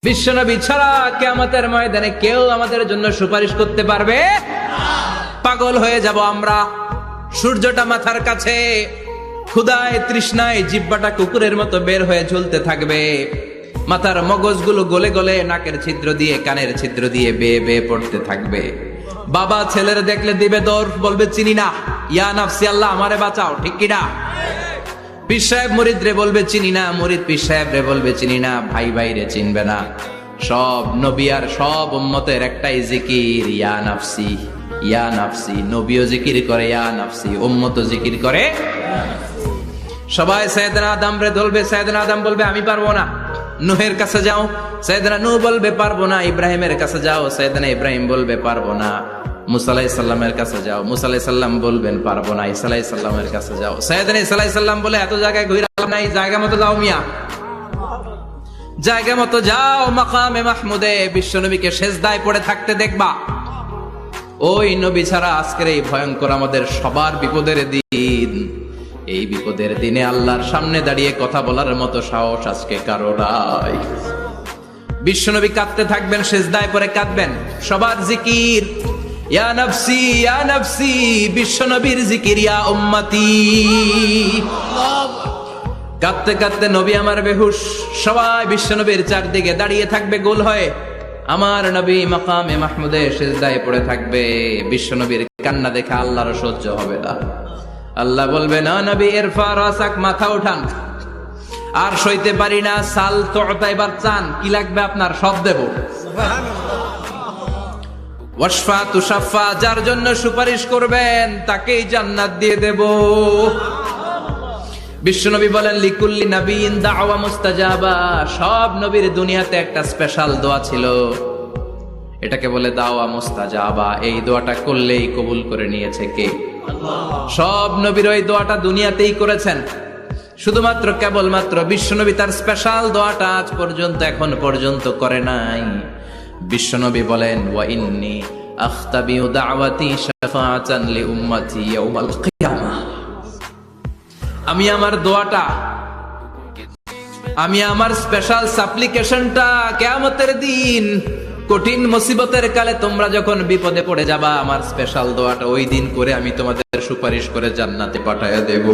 বিশ্বনবী ছাড়া কিয়ামতের ময়দানে কেউ আমাদের জন্য সুপারিশ করতে পারবে না। পাগল হয়ে যাব আমরা। সূর্যটা মাথার কাছে, ক্ষুধায় তৃষ্ণায় জিহ্বাটা কুকুরের মতো বের হয়ে ঝুলতে থাকবে, মাথার মগজগুলো গলে গলে নাকের ছিদ্র দিয়ে কানের ছিদ্র দিয়ে বেয়ে বেয়ে পড়তে থাকবে। বাবা ছেলের দেখলে দিবে দৌড়, বলবে চিনি না, ইয়া নাফসি আল্লাহ আমারে বাঁচাও, ঠিক কিনা? পীর সাহেব মুরিদ রে বলবে চিনি না, মুরিদ পীর সাহেব রে বলবে চিনি না, ভাই ভাই রে চিনবে না। সব নবী আর সব উম্মতের একটাই জিকির, ইয়া নাফসি ইয়া নাফসি। নবীও জিকির করে ইয়া নাফসি, উম্মতও জিকির করে। সবাই সাইয়েদনা আদম রে ধরবে, সাইয়েদনা আদম বলবে আমি পারবো না। নূহের কাছে যাও, সাইয়েদনা নূহ বলবে পারবো না। ইব্রাহিমের কাছে যাও, সাইয়েদনা ইব্রাহিম বলবে পারবো না। মুসা আলাইহিস সালামের কাছে যাও, মুসা আলাইহিস সালাম বলবেন পারবো না। ঈসা আলাইহিস সালামের কাছে যাও, সাইয়েদনা ঈসা আলাইহিস সালাম বলে এত জায়গায় ঘুরে নাই, জায়গা মতো যাও মিয়া, জায়গা মতো যাও। মাকামে মাহমুদে বিশ্বনবীকে সেজদায় পড়ে থাকতে দেখবা। ওই নবী ছাড়া আজকের এই ভয়ঙ্কর আমাদের সবার বিপদের দিন। এই বিপদের দিনে আল্লাহর সামনে দাঁড়িয়ে কথা বলার মতো সাহস আজকে কারো নাই। বিশ্বনবী কাঁদতে থাকবেন, সেজদায় পড়ে কাঁদবেন। সবার জিকির ইয়া নাফসি ইয়া নাফসি, বিশ্বনবীর জিকির ইয়া উম্মতি। কাঁদতে কাঁদতে নবী আমার বেহুশ, সবাই বিশ্বনবীর চারদিকে দাঁড়িয়ে থাকবে গোল হয়ে। আমার নবী মাকামে মাহমুদে সেজদায় পড়ে থাকবে। বিশ্বনবীর কান্না দেখে আল্লাহর সহ্য হবে না। আল্লাহ বলবে না নবী ইরফা রাসাক, মাথা উঠান, আর সইতে পারি না। সাল তোতা, এবার চান, কি লাগবে আপনার সব দেব। ওয়াশফা তুশাফা, যার জন্য সুপারিশ করবেন তাকেই জান্নাত দিয়ে দেব। বিশ্বনবী বলেন লিকুল্লি নাবিয়িন দাওয়া মুস্তাজাবা, সব নবীর দুনিয়াতে একটা স্পেশাল দোয়া ছিল, এটাকে বলে দাওয়া মুস্তাজাবা। এই দোয়াটা করলেই কবুল করে নিয়েছে কে? সব নবীর ওই দোয়াটা দুনিয়াতেই করেছেন, শুধুমাত্র কেবলমাত্র বিশ্বনবী তার স্পেশাল দোয়াটা আজ পর্যন্ত এখন পর্যন্ত করে নাই। বিশ্বনবী বলেন ওয়া ইন্নী আখতাবিউ দাওয়াতি শাফাআতান লি উম্মতি ইয়াউমাল কিয়ামাহ, আমি আমার দোয়াটা, আমি আমার স্পেশাল সাপ্লিকেশনটা কিয়ামতের দিন কঠিন মুসিবতের কালে তোমরা যখন বিপদে পড়ে যাবা, আমার স্পেশাল দোয়াটা ওই দিন করে আমি তোমাদের সুপারিশ করে জান্নাতে পাঠায়া দেব।